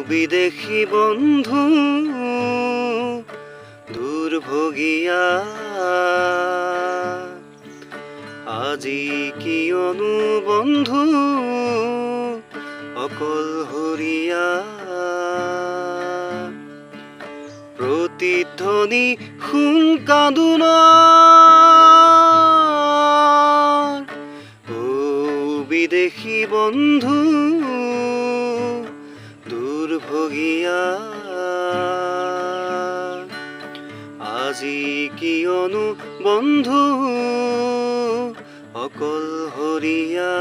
বিদেশী বন্ধু দুৰ্ভগীয়া আজি কিয়নো বন্ধু অকলশৰীয়া প্ৰতিধ্বনি সোঁকাদোনৰ বিদেশী বন্ধু দুৰ্ভগীয়া আজি কিয়নো বন্ধু অকলশৰীয়া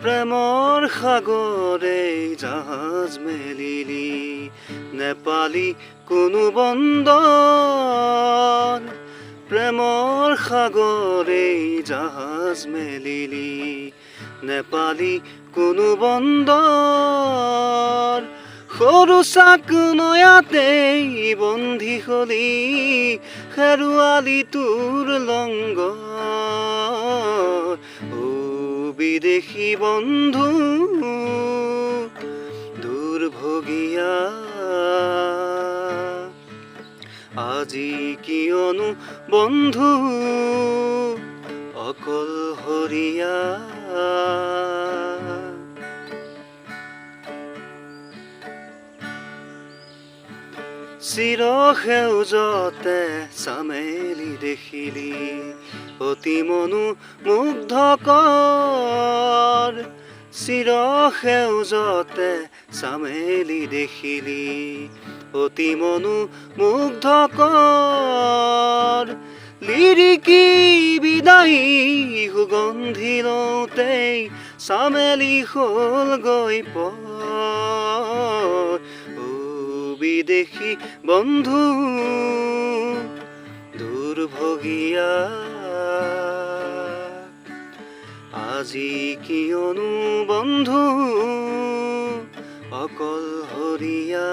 প্ৰেমৰ সাগৰে জাহাজ মেলিলি নেপালী কোনো বন্দৰ প্ৰেমৰ সাগৰে জাহাজ মেলিলি নেপালী কোনো বন্দৰ সৰু চাক নয়াতেই বন্ধি হলি হেৰুৱালি তোৰ লংগৰ বিদেশী বন্ধু দুৰ্ভগীয়া আজি কিয়নো বন্ধু অকলশৰীয়া চিৰ সেউজতে চামেলি দেখিলি অতি মনো মুগ্ধকৰ চিৰ সেউজতে চামেলি দেখিলি অতি মনো মুগ্ধকৰ লিৰিকি বিদায়ী সুগন্ধি লওঁতেই চামেলি হ'ল গৈ পৰ বিদেশী বন্ধু দুৰ্ভগীয়া আজি কিয়নো বন্ধু অকলশৰীয়া